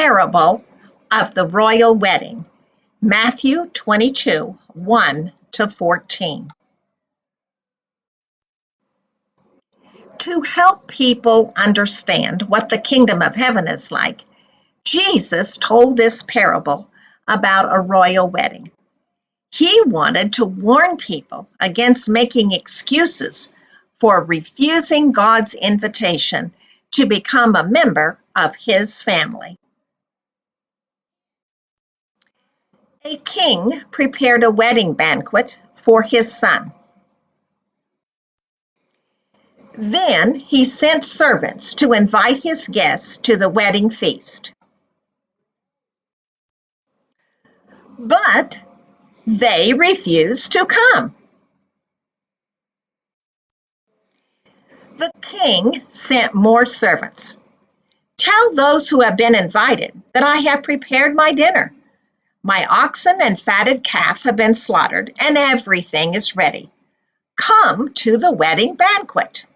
parable of the royal wedding, Matthew 22, 1 to 14. To help people understand what the kingdom of heaven is like, Jesus told this parable about a royal wedding. He wanted to warn people against making excuses for refusing God's invitation to become a member of his family. A king prepared a wedding banquet for his son. Then he sent servants to invite his guests to the wedding feast. But they refused to come. The king sent more servants. Tell those who have been invited that I have prepared my dinner. My oxen and fatted calf have been slaughtered, and everything is ready. Come to the wedding banquet.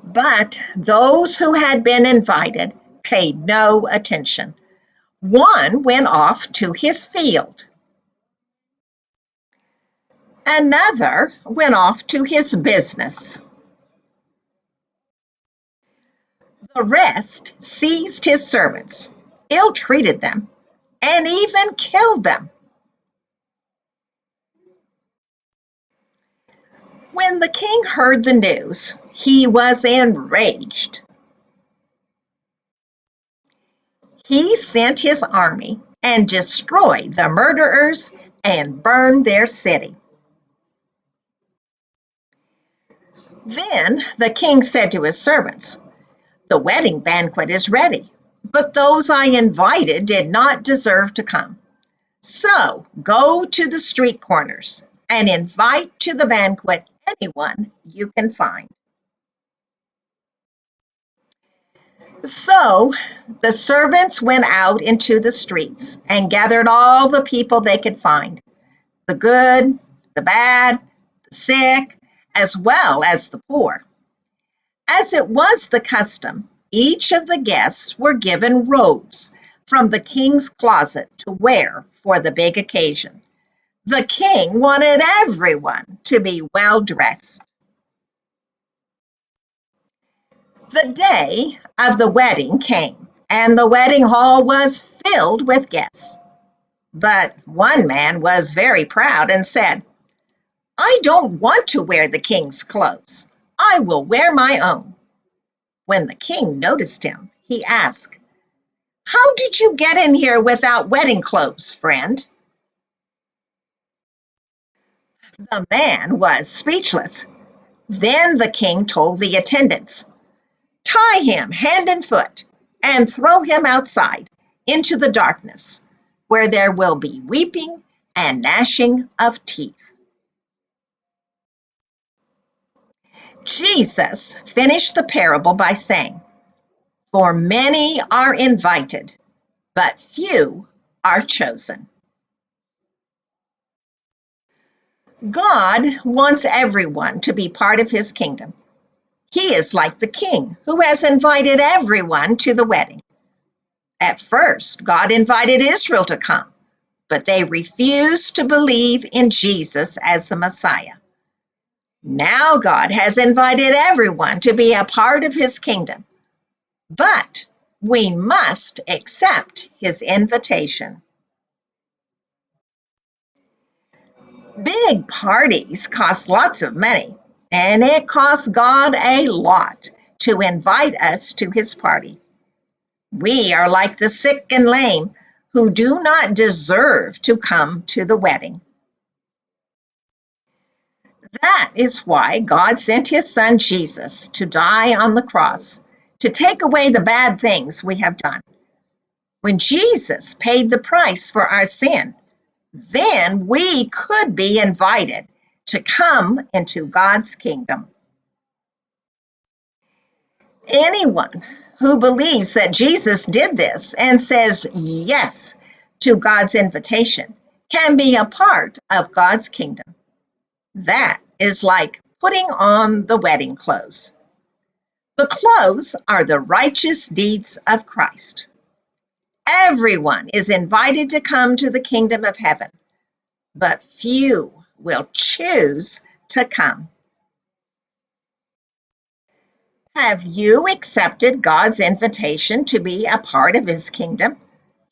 But those who had been invited paid no attention. One went off to his field. Another went off to his business. The rest seized his servants, ill-treated them, and even killed them. When the king heard the news, he was enraged. He sent his army and destroyed the murderers and burned their city. Then the king said to his servants, "The wedding banquet is ready, but those I invited did not deserve to come. So go to the street corners and invite to the banquet anyone you can find." So the servants went out into the streets and gathered all the people they could find, the good, the bad, the sick, as well as the poor. As it was the custom, each of the guests were given robes from the king's closet to wear for the big occasion. The king wanted everyone to be well dressed. The day of the wedding came, and the wedding hall was filled with guests. But one man was very proud and said, "I don't want to wear the king's clothes. I will wear my own." When the king noticed him, he asked, "How did you get in here without wedding clothes, friend?" The man was speechless. Then the king told the attendants, "Tie him hand and foot and throw him outside into the darkness, where there will be weeping and gnashing of teeth." Jesus finished the parable by saying, "For many are invited, but few are chosen." God wants everyone to be part of his kingdom. He is like the king who has invited everyone to the wedding. At first, God invited Israel to come, but they refused to believe in Jesus as the Messiah. Now God has invited everyone to be a part of his kingdom, but we must accept his invitation. Big parties cost lots of money, and it costs God a lot to invite us to his party. We are like the sick and lame who do not deserve to come to the wedding. That is why God sent his son Jesus to die on the cross to take away the bad things we have done. When Jesus paid the price for our sin, then we could be invited to come into God's kingdom. Anyone who believes that Jesus did this and says yes to God's invitation can be a part of God's kingdom. That is like putting on the wedding clothes. The clothes are the righteous deeds of Christ. Everyone is invited to come to the kingdom of heaven, but few will choose to come. Have you accepted God's invitation to be a part of his kingdom?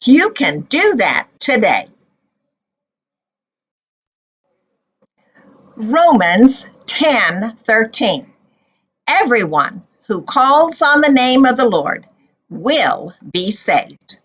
You can do that today. Romans 10:13. Everyone who calls on the name of the Lord will be saved.